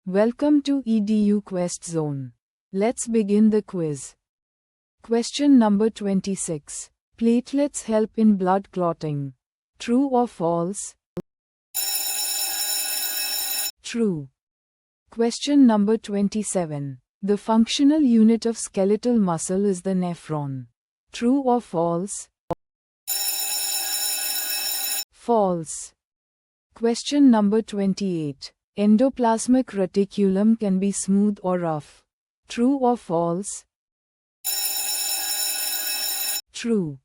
Welcome to EduQuestZone. Let's begin the quiz. Question number 26. Platelets help in blood clotting. True or false? True. Question number 27. The functional unit of skeletal muscle is the nephron. True or false? False. Question number 28. Endoplasmic reticulum can be smooth or rough. True or false? True.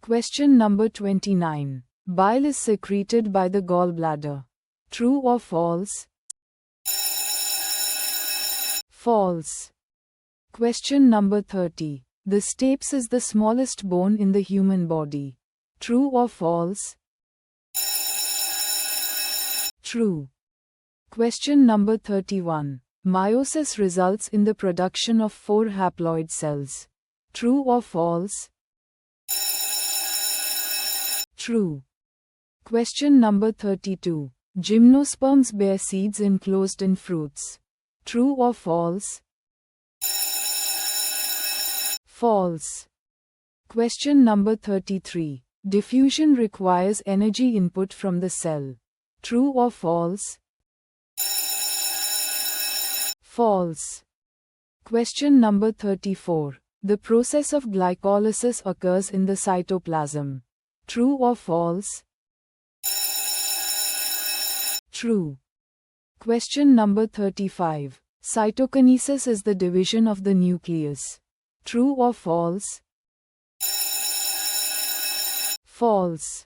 Question number 29. Bile is secreted by the gallbladder. True or false? False. Question number 30. The stapes is the smallest bone in the human body. True or false? True. Question number 31. Meiosis results in the production of 4 haploid cells. True or false? True. Question number 32. Gymnosperms bear seeds enclosed in fruits. True or false? False. Question number 33. Diffusion requires energy input from the cell. True or false? False. Question number 34. The process of glycolysis occurs in the cytoplasm. True or false? True. Question number 35. Cytokinesis is the division of the nucleus. True or false? False.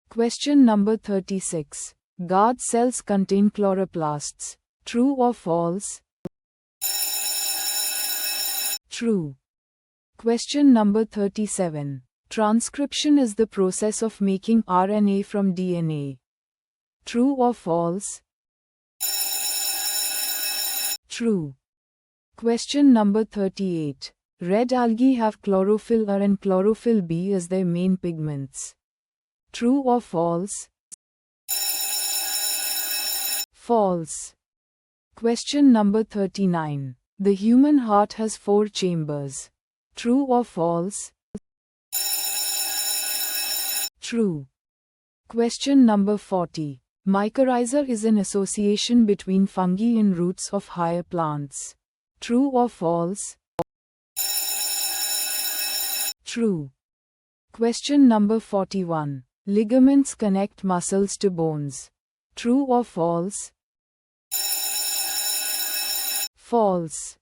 Question number 36. Guard cells contain chloroplasts. True or false? True. Question number 37. Transcription is the process of making RNA from DNA. True or false? True. Question number 38. Red algae have chlorophyll A and chlorophyll B as their main pigments. True or false? False. Question number 39. The human heart has 4 chambers. True or false? True. Question number 40. Mycorrhiza is an association between fungi and roots of higher plants. True or false? True. Question number 41. Ligaments connect muscles to bones. True or false? False.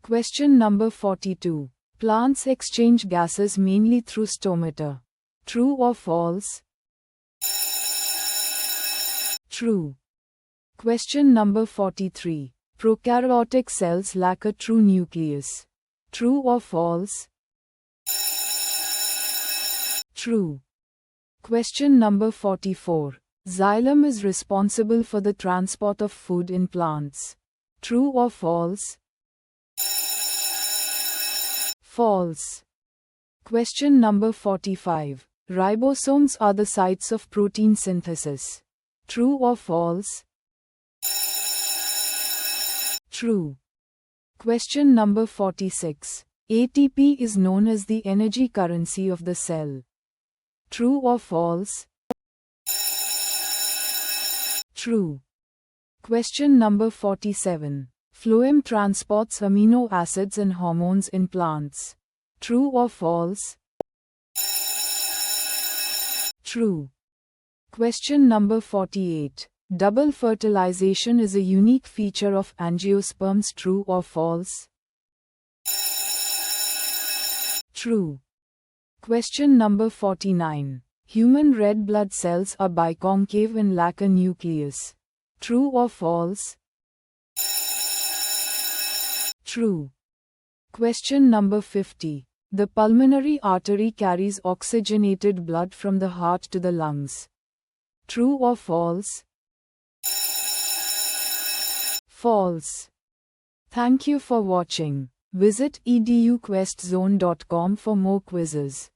Question number 42. Plants exchange gases mainly through stomata. True or false? True. Question number 43. Prokaryotic cells lack a true nucleus. True or false? True. Question number 44. Xylem is responsible for the transport of food in plants. True or false? False. Question number 45. Ribosomes are the sites of protein synthesis. True or false? True. Question number 46. ATP is known as the energy currency of the cell. True or false? True. Question number 47. Phloem transports amino acids and hormones in plants. True or false? True. Question number 48. Double fertilization is a unique feature of angiosperms. True or false? True. Question number 49. Human red blood cells are biconcave and lack a nucleus. True or false? True. Question number 50. The pulmonary artery carries oxygenated blood from the heart to the lungs. True or false? False. Thank you for watching. Visit eduquestzone.com for more quizzes.